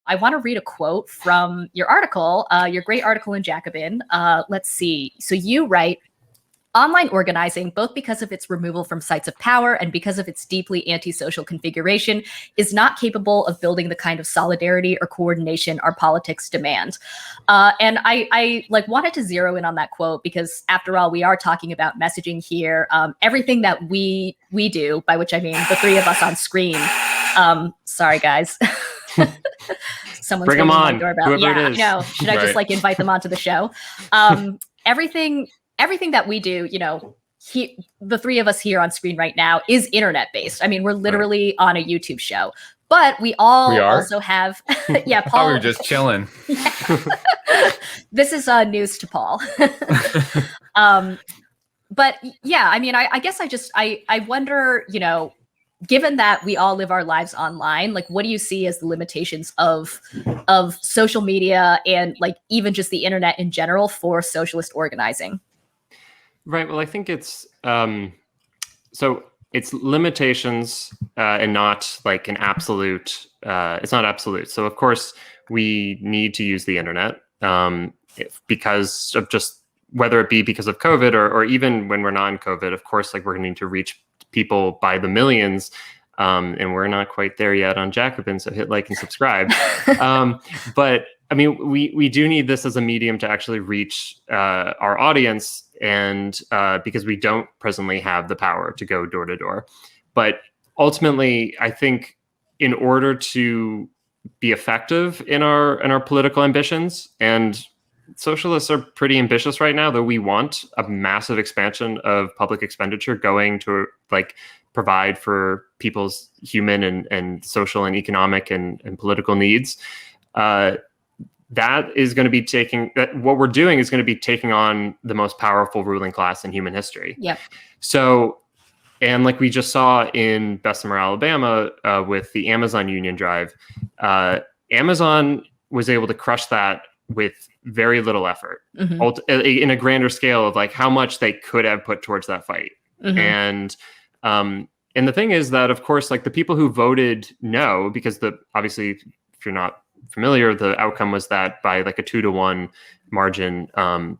I want to read a quote from your article, your great article in Jacobin. Let's see. So you write, online organizing, both because of its removal from sites of power and because of its deeply antisocial configuration, is not capable of building the kind of solidarity or coordination our politics demand. And I like wanted to zero in on that quote because, after all, we are talking about messaging here. Everything that we do, by which I mean the three of us on screen. Sorry, guys. Someone's bring them on. Doorbell. Yeah, I know. Should I just like invite them onto the show? Everything that we do, you know, the three of us here on screen right now is internet based. I mean, we're literally on a YouTube show, but we also have, yeah, Paul. We were just chilling. This is news to Paul. But yeah, I mean, I guess I wonder, you know, given that we all live our lives online, like, what do you see as the limitations of social media and like even just the internet in general for socialist organizing? Right. Well, I think it's so it's limitations and not like an absolute. It's not absolute. So of course we need to use the internet because of just whether it be because of COVID or even when we're non-COVID. Of course, like we're going to need to reach people by the millions. And we're not quite there yet on Jacobin, so hit like and subscribe. But I mean, we do need this as a medium to actually reach our audience, and because we don't presently have the power to go door to door. But ultimately, I think in order to be effective in our political ambitions, and socialists are pretty ambitious right now, though we want a massive expansion of public expenditure going to like provide for people's human and social and economic and political needs. That is going to be what we're doing is going to be taking on the most powerful ruling class in human history. Yep. So, and like we just saw in Bessemer, Alabama, with the Amazon union drive, Amazon was able to crush that with very little effort, in a grander scale of like how much they could have put towards that fight. And the thing is that, of course, like the people who voted no, because obviously, if you're not familiar, the outcome was that by like a 2-to-1 margin,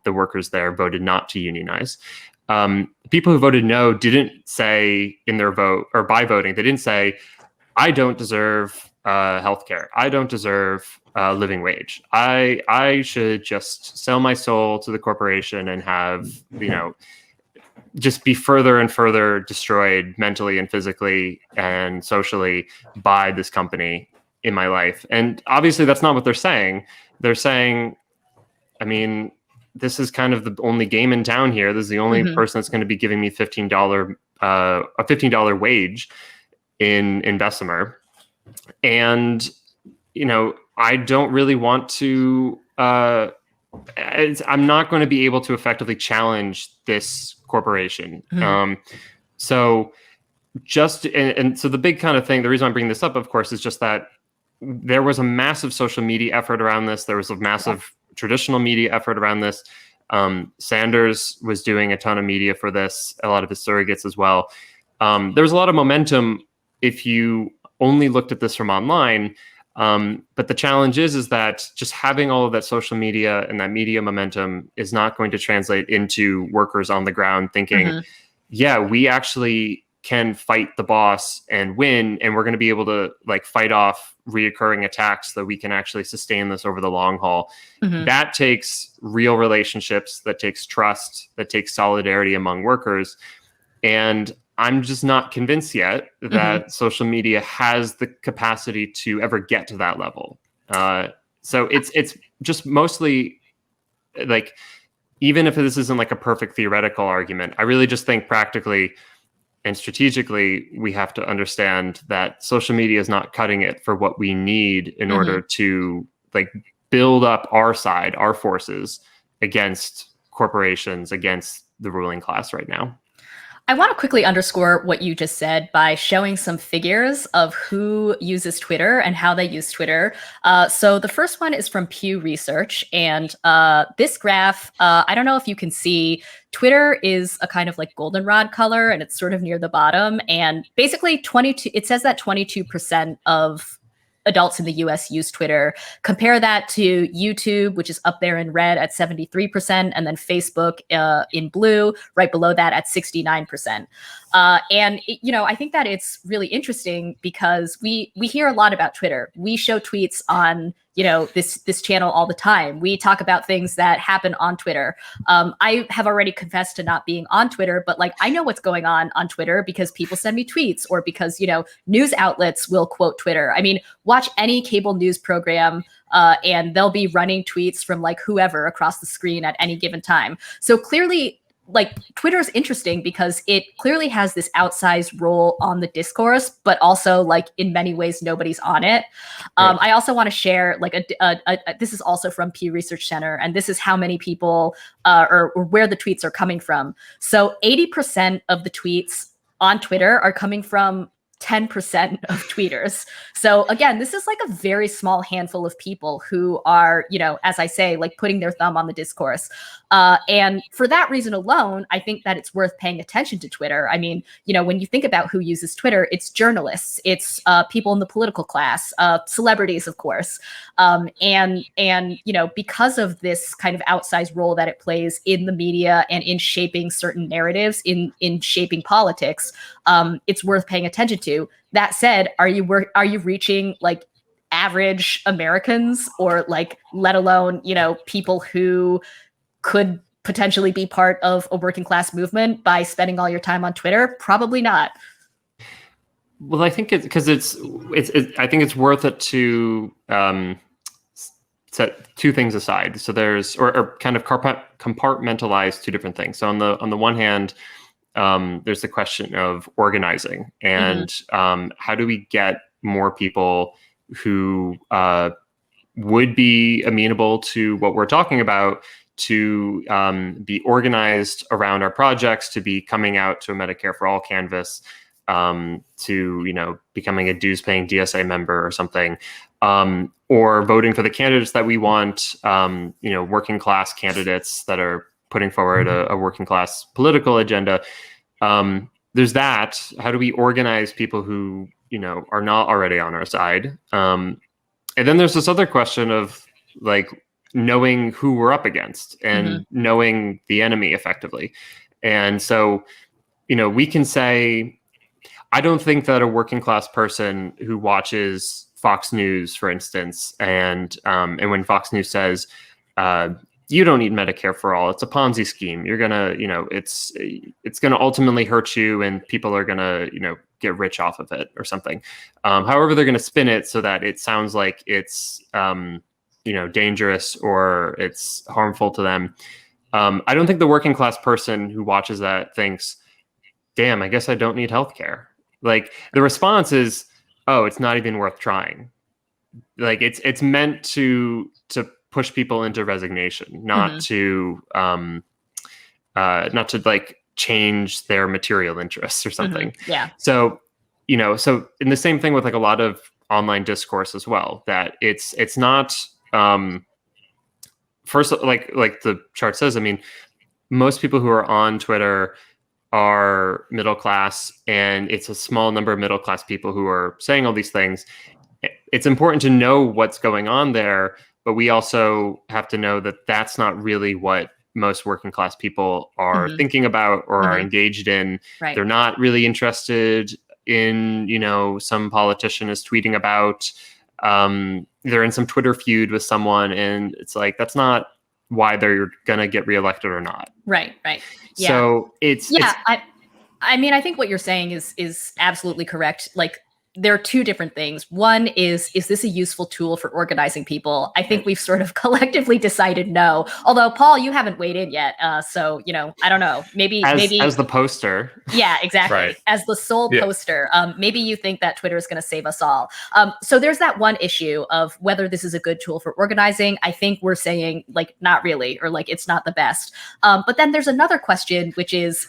the workers there voted not to unionize. People who voted no didn't say in their vote, or by voting, they didn't say, I don't deserve healthcare. I don't deserve living wage. I should just sell my soul to the corporation and have, you know, just be further and further destroyed mentally and physically and socially by this company in my life. And obviously that's not what they're saying. They're saying, I mean, this is kind of the only game in town here. This is the only person that's going to be giving me a $15 wage in Bessemer. And, you know, I don't really want to, I'm not going to be able to effectively challenge this corporation. So the big kind of thing, the reason I'm bringing this up, of course, is just that there was a massive social media effort around this. There was a massive traditional media effort around this. Sanders was doing a ton of media for this, a lot of his surrogates as well. There was a lot of momentum if you only looked at this from online. But the challenge is that just having all of that social media and that media momentum is not going to translate into workers on the ground thinking, yeah, we actually can fight the boss and win, and we're going to be able to like fight off reoccurring attacks so that we can actually sustain this over the long haul. That takes real relationships, that takes trust, that takes solidarity among workers. And I'm just not convinced yet that social media has the capacity to ever get to that level. So it's just mostly like, even if this isn't like a perfect theoretical argument, I really just think practically and strategically, we have to understand that social media is not cutting it for what we need in order to like build up our side, our forces against corporations, against the ruling class right now. I want to quickly underscore what you just said by showing some figures of who uses Twitter and how they use Twitter. So the first one is from Pew Research. And this graph, I don't know if you can see, Twitter is a kind of like goldenrod color, and it's sort of near the bottom. And basically it says that 22% of adults in the US use Twitter. Compare that to YouTube, which is up there in red at 73%, and then Facebook in blue, right below that at 69%. I think that it's really interesting because we hear a lot about Twitter. We show tweets on this channel all the time. We talk about things that happen on Twitter. I have already confessed to not being on Twitter, but I know what's going on Twitter because people send me tweets, or because news outlets will quote Twitter. I mean, watch any cable news program and they'll be running tweets from whoever across the screen at any given time. So clearly, Twitter is interesting because it clearly has this outsized role on the discourse, but also in many ways nobody's on it. Right. I also want to share this is also from Pew Research Center, and this is how many people or where the tweets are coming from. So 80% of the tweets on Twitter are coming from 10% of tweeters. So again, this is a very small handful of people who are, as I say, putting their thumb on the discourse. And for that reason alone, I think that it's worth paying attention to Twitter. I mean, when you think about who uses Twitter, it's journalists, it's people in the political class, celebrities, of course. And because of this kind of outsized role that it plays in the media and in shaping certain narratives, in shaping politics, it's worth paying attention to. That said, are you reaching average Americans, or let alone people who could potentially be part of a working class movement by spending all your time on Twitter? Probably not. Well, I think I think it's worth it to set two things aside. So there's or kind of compartmentalize two different things. So on the one hand, there's the question of organizing and how do we get more people who would be amenable to what we're talking about to be organized around our projects, to be coming out to a Medicare for All canvas, to becoming a dues-paying DSA member or something, or voting for the candidates that we want, working class candidates that are putting forward a working class political agenda. There's that. How do we organize people who are not already on our side? And then there's this other question of knowing who we're up against and knowing the enemy effectively. And so, we can say, I don't think that a working class person who watches Fox News, for instance, and when Fox News says, you don't need Medicare for all, it's a Ponzi scheme, you're gonna, it's gonna ultimately hurt you and people are gonna, get rich off of it or something. However, they're gonna spin it so that it sounds like it's, dangerous or it's harmful to them. I don't think the working class person who watches that thinks, damn, I guess I don't need healthcare. The response is, oh, it's not even worth trying. It's meant to push people into resignation, not to change their material interests or something. Yeah. So, so in the same thing with a lot of online discourse as well, that it's not first, like the chart says, I mean, most people who are on Twitter are middle class, and it's a small number of middle class people who are saying all these things. It's important to know what's going on there, but we also have to know that that's not really what most working class people are thinking about or are engaged in. Right. They're not really interested in, some politician is tweeting about, they're in some Twitter feud with someone, and it's that's not why they're gonna get reelected or not. Right. Yeah. So I mean, I think what you're saying is absolutely correct. There are two different things. One is this a useful tool for organizing people? I think we've sort of collectively decided no. Although, Paul, you haven't weighed in yet. So, I don't know. Maybe as the poster. Yeah, exactly. Right. As the sole poster. Maybe you think that Twitter is going to save us all. So there's that one issue of whether this is a good tool for organizing. I think we're saying not really, or it's not the best. But then there's another question, which is,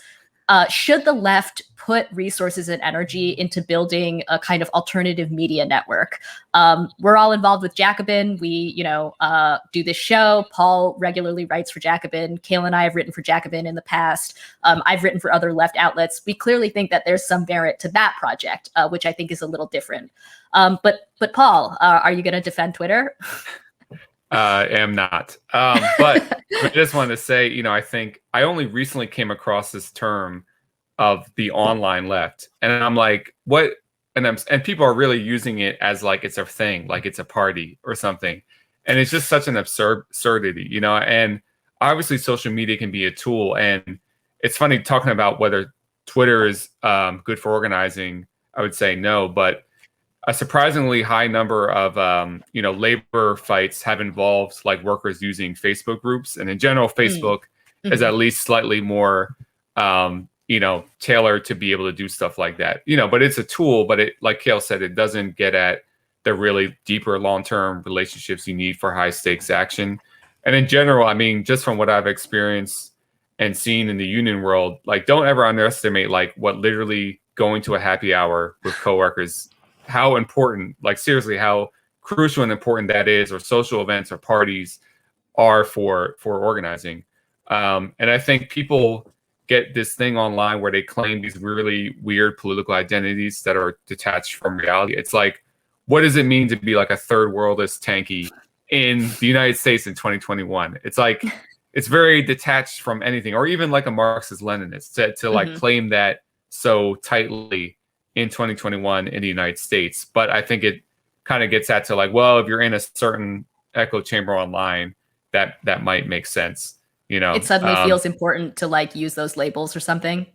should the left put resources and energy into building a kind of alternative media network? We're all involved with Jacobin. We, do this show. Paul regularly writes for Jacobin. Kayla and I have written for Jacobin in the past. I've written for other left outlets. We clearly think that there's some merit to that project, which I think is a little different. But Paul, are you going to defend Twitter? I am not. But I just wanted to say, I think I only recently came across this term of the online left, and I'm like, what? And people are really using it as like it's a thing, like it's a party or something, and it's just such an absurdity, And obviously, social media can be a tool, and it's funny talking about whether Twitter is good for organizing. I would say no, but a surprisingly high number of labor fights have involved like workers using Facebook groups, and in general, Facebook is at least slightly more tailored to be able to do stuff like that. But it's a tool. But it, like Kale said, it doesn't get at the really deeper long-term relationships you need for high-stakes action. And in general, I mean, just from what I've experienced and seen in the union world, like don't ever underestimate like what literally going to a happy hour with coworkers, how important, like seriously, how crucial and important that is, or social events or parties are for organizing. And I think people get this thing online where they claim these really weird political identities that are detached from reality. It's like, what does it mean to be like a third worldist tanky in the United States in 2021? It's like, it's very detached from anything, or even like a Marxist Leninist to like claim that so tightly in 2021 in the United States. But I think it kind of gets at to like, well, if you're in a certain echo chamber online, that might make sense. It suddenly feels important to like use those labels or something.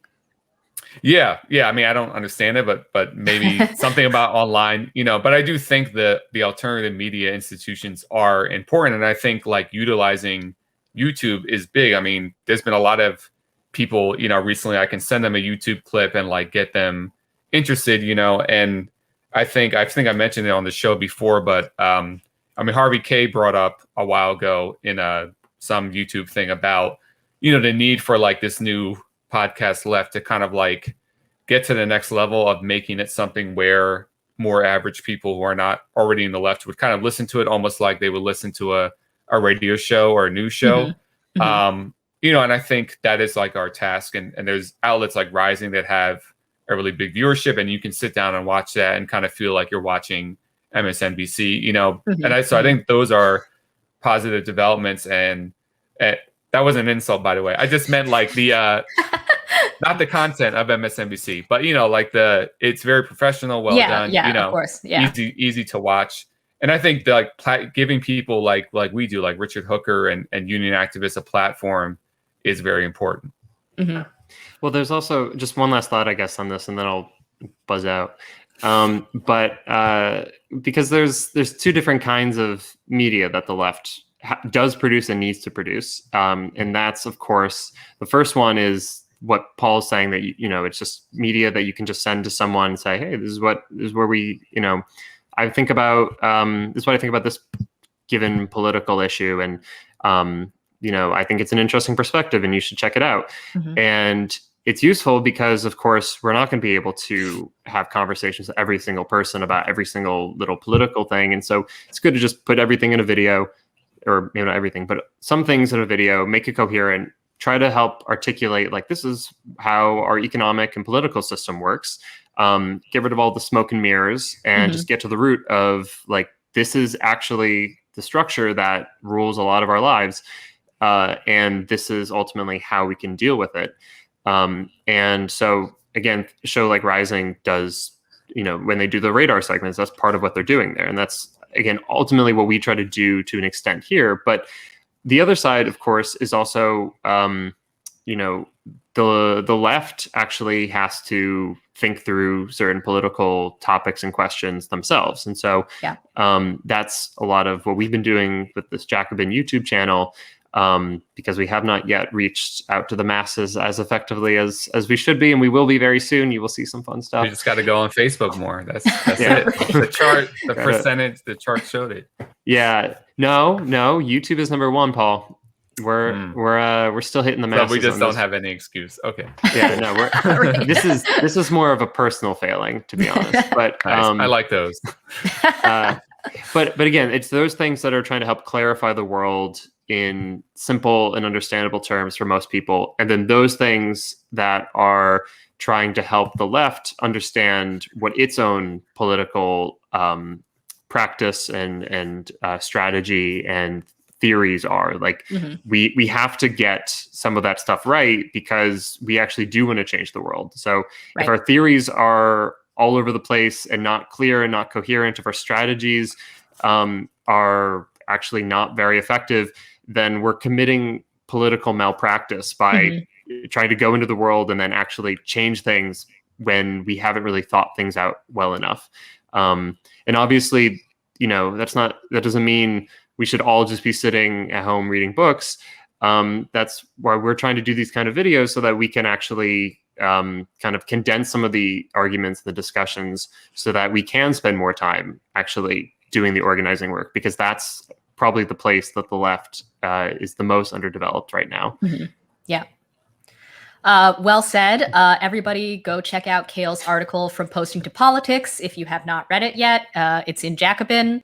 Yeah. I mean, I don't understand it, but maybe something about online, but I do think the alternative media institutions are important. And I think like utilizing YouTube is big. I mean, there's been a lot of people, recently I can send them a YouTube clip and like get them interested, and I think I mentioned it on the show before, but Harvey K brought up a while ago in some YouTube thing about, the need for like this new podcast left to kind of like get to the next level of making it something where more average people who are not already in the left would kind of listen to it almost like they would listen to a radio show or a news show. And I think that is like our task. And there's outlets like Rising that have a really big viewership, and you can sit down and watch that and kind of feel like you're watching MSNBC, and I think those are positive developments. And that was an insult, by the way. I just meant like the not the content of MSNBC, but like it's very professional, well done, of course, easy to watch. And I think that like giving people like we do, like Richard Hooker and union activists, a platform is very important. Well, there's also just one last thought, I guess, on this, and then I'll buzz out. But because there's two different kinds of media that the left does produce and needs to produce. And that's, of course, the first one is what Paul's saying, that, it's just media that you can just send to someone and say, hey, this is where we, I think about, this is what I think about this given political issue. And, I think it's an interesting perspective and you should check it out. And it's useful because, of course, we're not going to be able to have conversations with every single person about every single little political thing. And so it's good to just put everything in a video, or maybe not everything, but some things in a video, make it coherent, try to help articulate, like, this is how our economic and political system works. Get rid of all the smoke and mirrors and just get to the root of, like, this is actually the structure that rules a lot of our lives. And this is ultimately how we can deal with it. And so, again, a show like Rising does, when they do the radar segments, that's part of what they're doing there. And that's, again, ultimately what we try to do to an extent here. But the other side, of course, is also, the left actually has to think through certain political topics and questions themselves. And so that's a lot of what we've been doing with this Jacobin YouTube channel, because we have not yet reached out to the masses as effectively as we should be, and we will be very soon. You will see some fun stuff. You just got to go on Facebook more. That's it. The chart, the percentage, the chart showed it. Yeah. No, YouTube is number one, Paul. we're still hitting the So masses. we just on don't this. have any excuse. Okay. Yeah, no, Right. this is more of a personal failing, to be honest. But Nice. I like those. but again, it's those things that are trying to help clarify the world in simple and understandable terms for most people, and then those things that are trying to help the left understand what its own political practice and strategy and theories are. Like we have to get some of that stuff right because we actually do want to change the world. So if our theories are all over the place and not clear and not coherent, if our strategies are actually not very effective, then we're committing political malpractice by trying to go into the world and then actually change things when we haven't really thought things out well enough. And obviously, that doesn't mean we should all just be sitting at home reading books. That's why we're trying to do these kind of videos so that we can actually kind of condense some of the arguments, the discussions, so that we can spend more time actually doing the organizing work, because that's probably the place that the left is the most underdeveloped right now. Yeah. Well said. Everybody go check out Kale's article From Posting to Politics if you have not read it yet. It's in Jacobin.